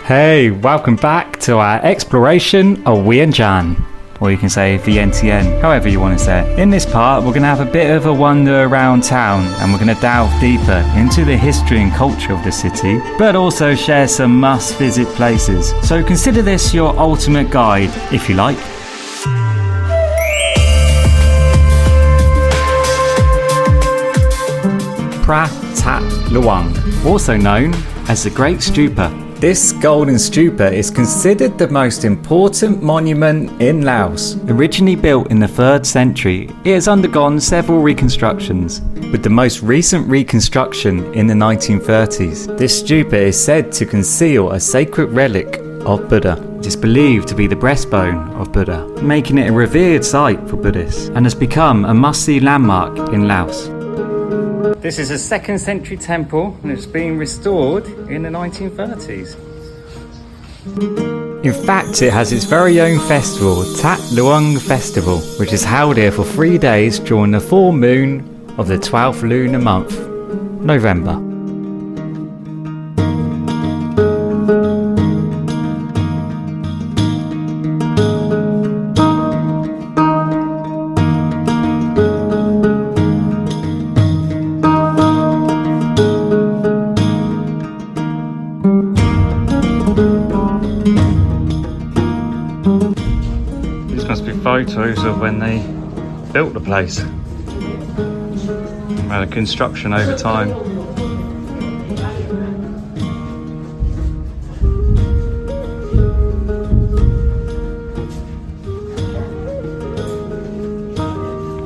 Hey, welcome back to our exploration of Vientiane, or you can say Vientiane, however you want to say it. In this part, we're going to have a bit of a wander around town, and we're going to delve deeper into the history and culture of the city, but also share some must-visit places. So consider this your ultimate guide, if you like. Phra That Luang, also known as the Great Stupa. This golden stupa is considered the most important monument in Laos. Originally built in the 3rd century, it has undergone several reconstructions, with the most recent reconstruction in the 1930s. This stupa is said to conceal a sacred relic of Buddha. It is believed to be the breastbone of Buddha, making it a revered site for Buddhists, and has become a must-see landmark in Laos. This is a 2nd century temple, and it's been restored in the 1930s. In fact, it has its very own festival, That Luang Festival, which is held here for 3 days during the full moon of the 12th lunar month, November. Photos of when they built the place. Had a construction over time.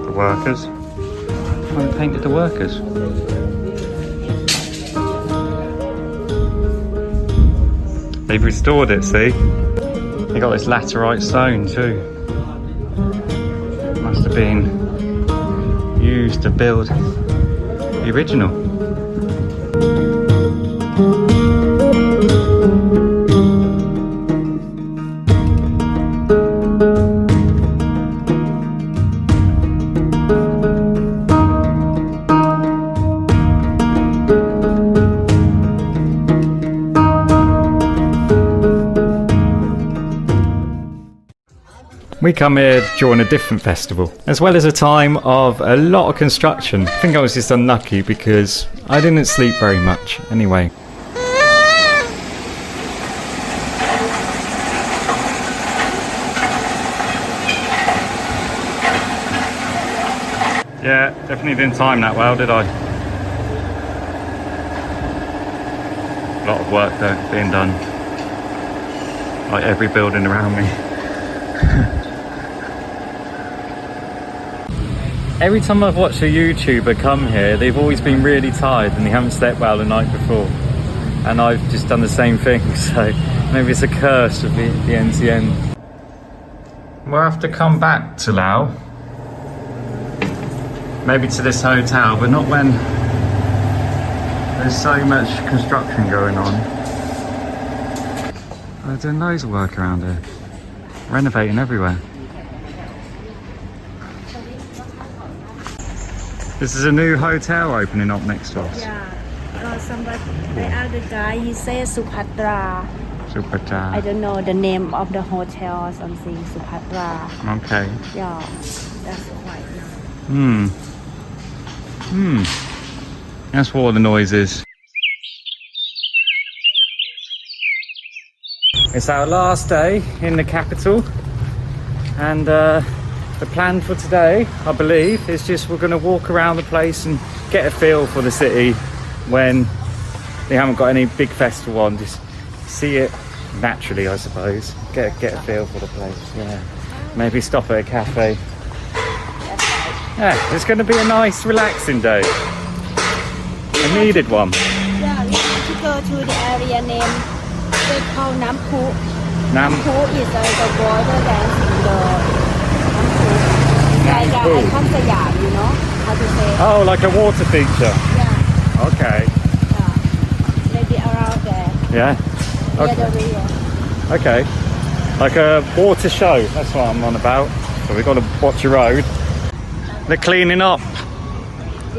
The workers. Oh, they painted the workers. They've restored it, see? They got this laterite stone too. Must have been used to build the original. We come here during a different festival, as well as a time of a lot of construction. I think I was just unlucky because I didn't sleep very much anyway. Yeah, definitely didn't time that well, did I? A lot of work though being done, like every building around me. Every time I've watched a YouTuber come here, they've always been really tired and they haven't slept well the night before. And I've just done the same thing, so maybe it's a curse of Vientiane. We'll have to come back to Laos. Maybe to this hotel, but not when there's so much construction going on. They're doing loads of work around here. Renovating everywhere. This is a new hotel opening up next to us. Yeah, somebody, the other guy, he says Supatra. Supatra. I don't know the name of the hotel or something, Supatra. Okay. Yeah, that's quite nice. That's what all the noise is. It's our last day in the capital, and the plan for today, I believe, is just we're going to walk around the place and get a feel for the city when they haven't got any big festival on. Just see it naturally, I suppose. Get a feel for the place. Yeah. Maybe stop at a cafe. Yeah, it's going to be a nice, relaxing day. A needed one. Yeah, we have to go to the area name. They call Nam Phu. Nam Phu is the water dancing the. Like icon Siam, you know how to say? Oh, like a water feature. Yeah. Okay. Yeah. Maybe around there. Yeah. Okay. Near the river. Okay. Like a water show. That's what I'm on about. So we've got to watch the road. They're cleaning up.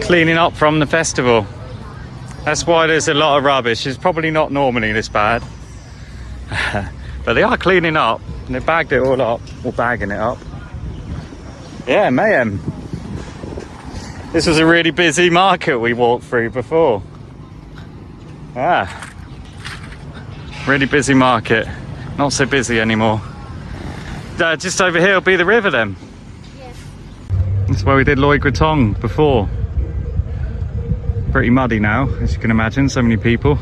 Cleaning up from the festival. That's why there's a lot of rubbish. It's probably not normally this bad. But they are cleaning up, and they bagged it all up, or bagging it up. Yeah, mayhem. This was a really busy market we walked through before. Really busy market. Not so busy anymore. Just over here will be the river then. Yes. That's where we did Loy Krathong before. Pretty muddy now, as you can imagine, so many people.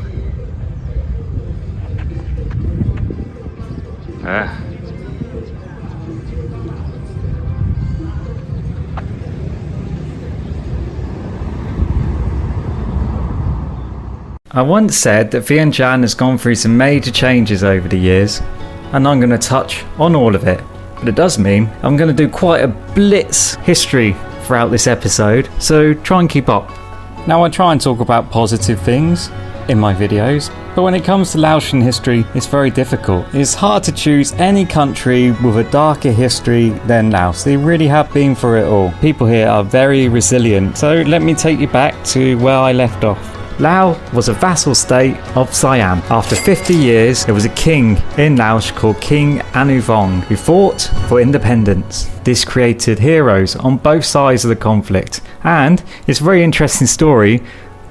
I once said that Vientiane has gone through some major changes over the years, and I'm going to touch on all of it. But it does mean I'm going to do quite a blitz history throughout this episode, so try and keep up. Now, I try and talk about positive things in my videos, but when it comes to Laotian history, it's very difficult. It's hard to choose any country with a darker history than Laos. They really have been through it all. People here are very resilient, so let me take you back to where I left off. Laos was a vassal state of Siam. After 50 years, there was a king in Laos called King Anouvong who fought for independence. This created heroes on both sides of the conflict, and it's a very interesting story,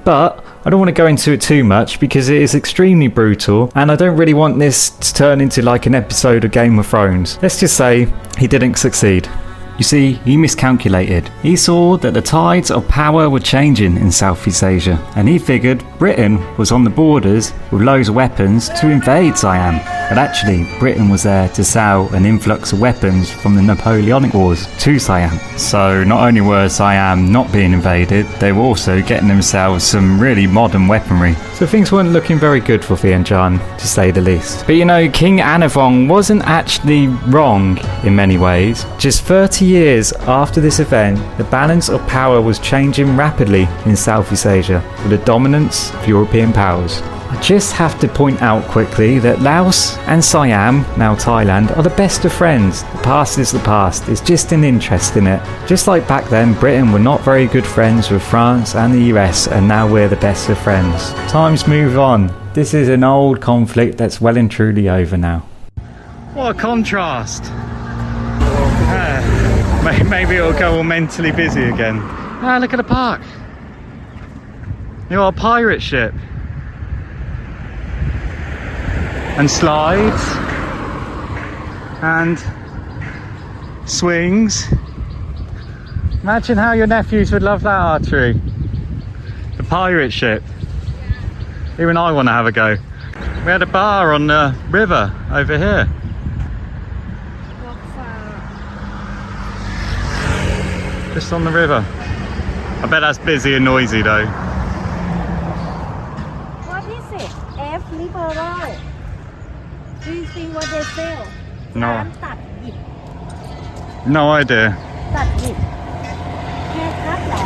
but I don't want to go into it too much because it is extremely brutal, and I don't really want this to turn into like an episode of Game of Thrones. Let's just say he didn't succeed. You see, he miscalculated. He saw that the tides of power were changing in Southeast Asia, and he figured Britain was on the borders with loads of weapons to invade Siam. But actually, Britain was there to sell an influx of weapons from the Napoleonic Wars to Siam. So not only were Siam not being invaded, they were also getting themselves some really modern weaponry. So things weren't looking very good for Vientiane, to say the least. But you know, King Anouvong wasn't actually wrong in many ways. Just 30 years after this event, the balance of power was changing rapidly in Southeast Asia, with the dominance of European powers. I just have to point out quickly that Laos and Siam, now Thailand, are the best of friends. The past is the past. It's just an interest in it. Just like back then, Britain were not very good friends with France and the US, and now we're the best of friends. Times move on. This is an old conflict that's well and truly over now. What a contrast. Maybe it'll go all mentally busy again. Look at the park. You got a pirate ship. And slides. And swings. Imagine how your nephews would love that, archery. The pirate ship. Even I want to have a go. We had a bar on the river over here. Just on the river. I bet that's busy and noisy though. What is it? F liberal. Do you see what they sell? No. No idea. ตัดหยิบแค่คัดเหรอ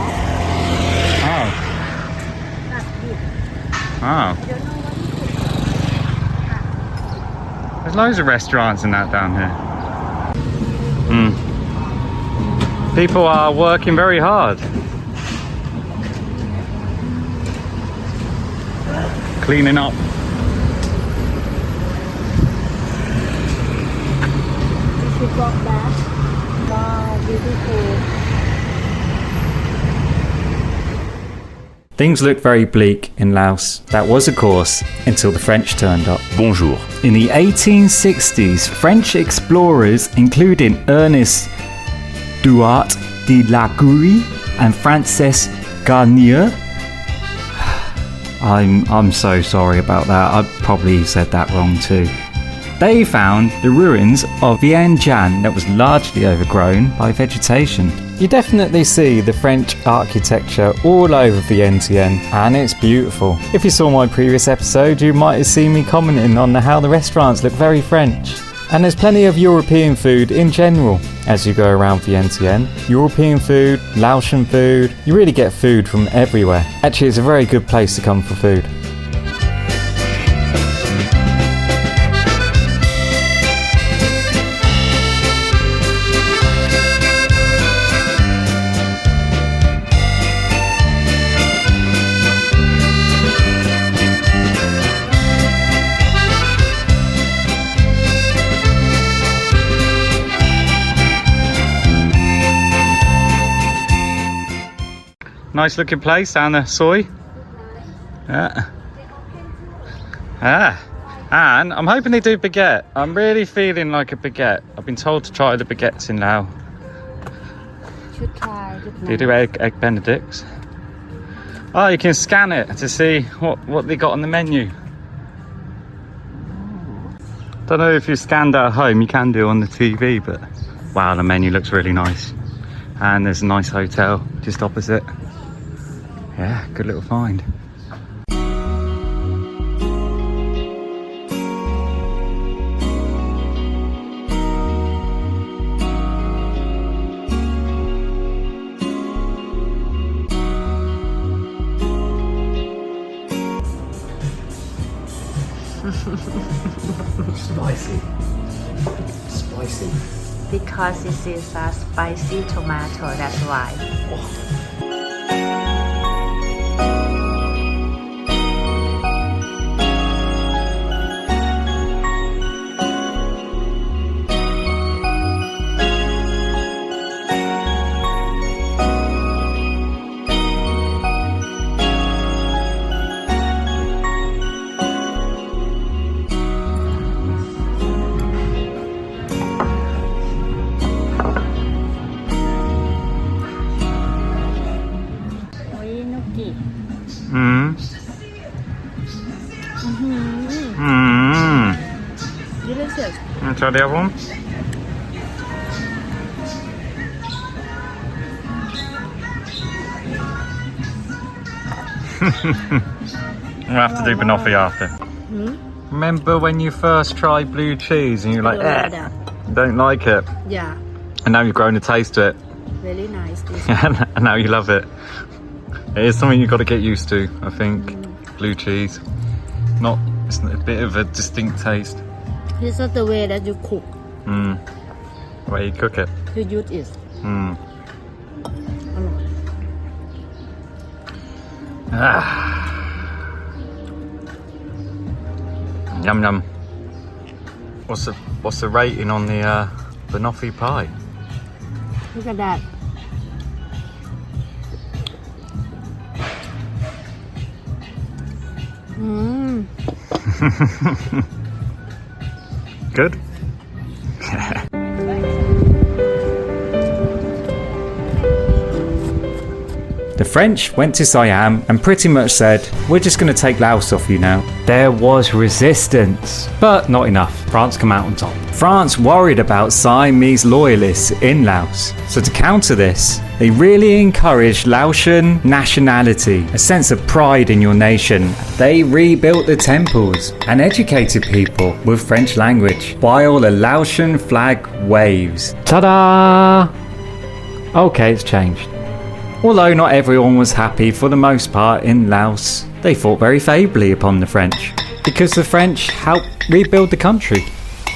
Oh. ตัดหยิบ Oh. I don't know what is it. There's loads of restaurants and that down here. People are working very hard. Cleaning up. You got that? Wow, beautiful. Things looked very bleak in Laos. That was, of course, until the French turned up. Bonjour. In the 1860s, French explorers, including Ernest Duart de la Gourie and Frances Garnier. I'm so sorry about that. I probably said that wrong too. They found the ruins of Vientiane that was largely overgrown by vegetation. You definitely see the French architecture all over Vientiane, and it's beautiful. If you saw my previous episode, you might have seen me commenting on how the restaurants look very French. And there's plenty of European food in general as you go around Vientiane. European food, Laotian food, you really get food from everywhere. Actually, it's a very good place to come for food. Nice looking place down the soy. Yeah. Ah. And I'm hoping they do baguette. I'm really feeling like a baguette. I've been told to try the baguettes in Laos. Should try. They do egg benedicts. Oh, you can scan it to see what they got on the menu. Don't know if you scanned at home, you can do on the TV, but wow, the menu looks really nice. And there's a nice hotel just opposite. Yeah, good little find. Spicy. Because this is a spicy tomato, that's why. Delicious. Want to try the other one? We'll have to do banoffee after. Remember when you first tried blue cheese and you're like, don't like it? Yeah, And now you've grown a taste to it. very nice. This And now you love it. It is something you've got to get used to, I think. Blue cheese. It's a bit of a distinct taste. This is the way that you cook. The way you cook it. You use it. Yum yum. What's the rating on the banoffee pie? Look at that. Good? The French went to Siam and pretty much said, we're just going to take Laos off you now. There was resistance, but not enough. France come out on top. France worried about Siamese loyalists in Laos. So to counter this, they really encouraged Laotian nationality, a sense of pride in your nation. They rebuilt the temples and educated people with French language while the Laotian flag waves. Ta-da! Okay, it's changed. Although not everyone was happy for the most part in Laos, they thought very favourably upon the French, because the French helped rebuild the country.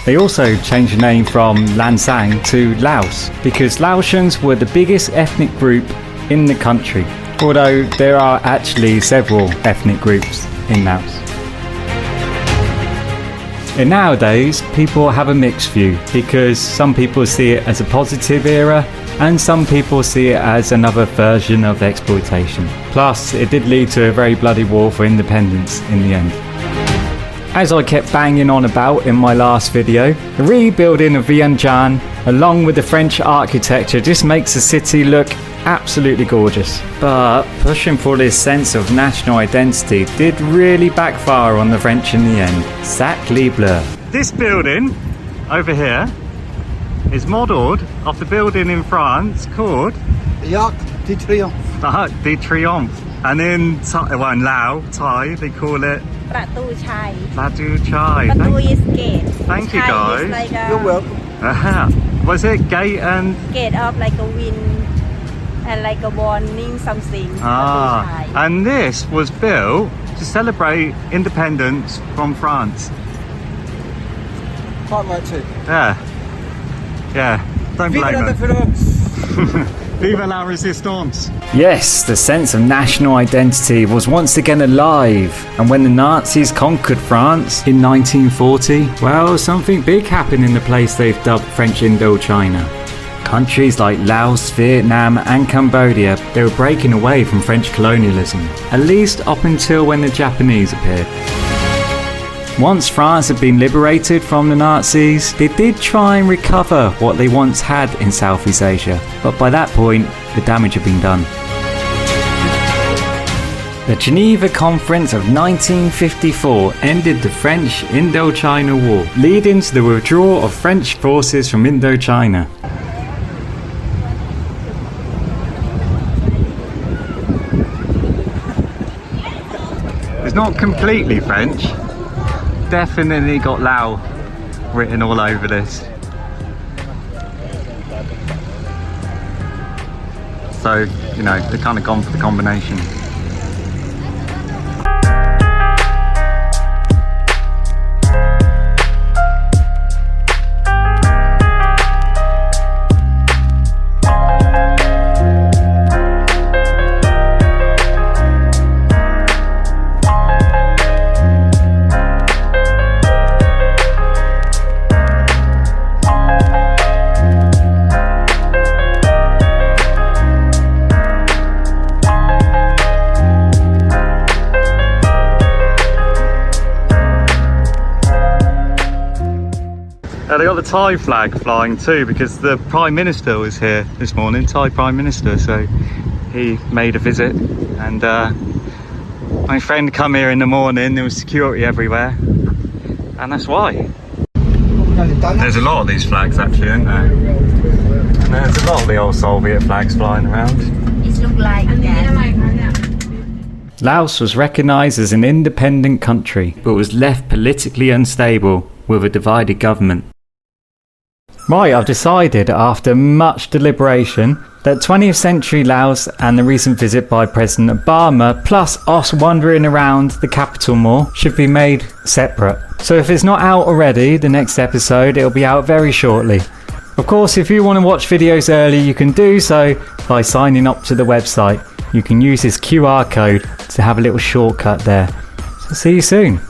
They also changed the name from Lan Sang to Laos, because Laotians were the biggest ethnic group in the country, although there are actually several ethnic groups in Laos. And nowadays, people have a mixed view, because some people see it as a positive era, and some people see it as another version of exploitation. Plus, it did lead to a very bloody war for independence in the end. As I kept banging on about in my last video, the rebuilding of Vientiane, along with the French architecture, just makes the city look absolutely gorgeous. But pushing for this sense of national identity did really backfire on the French in the end. Sacre bleu. This building over here is modelled off the building in France called Arc de Triomphe. de Triomphe. And in Laos, Thai, they call it Phra That Chai. Phra That Chai. Phra is gate. Thank you, Chai guys. is like a You're welcome. Was it gate and... gate of like a wind and like a warning something. Phra That Chai. And this was built to celebrate independence from France. Quite right too. Yeah, don't Vive blame la them. différence. Vive la resistance! Yes, the sense of national identity was once again alive, and when the Nazis conquered France in 1940, well, something big happened in the place they've dubbed French Indochina. Countries like Laos, Vietnam and Cambodia, they were breaking away from French colonialism, at least up until when the Japanese appeared. Once France had been liberated from the Nazis, they did try and recover what they once had in Southeast Asia, but by that point, the damage had been done. The Geneva Conference of 1954 ended the French Indochina War, leading to the withdrawal of French forces from Indochina. It's not completely French. Definitely got Lao written all over this. So, you know, they've kind of gone for the combination. They got the Thai flag flying too, because the Prime Minister was here this morning, Thai Prime Minister, so he made a visit. And my friend come here in the morning, there was security everywhere, and that's why. There's a lot of these flags actually, isn't there? And there's a lot of the old Soviet flags flying around. It looks like that. Laos was recognised as an independent country, but was left politically unstable with a divided government. Right, I've decided after much deliberation that 20th century Laos and the recent visit by President Obama, plus us wandering around the capital more, should be made separate. So if it's not out already, the next episode, it'll be out very shortly. Of course, if you want to watch videos early, you can do so by signing up to the website. You can use this QR code to have a little shortcut there. So see you soon.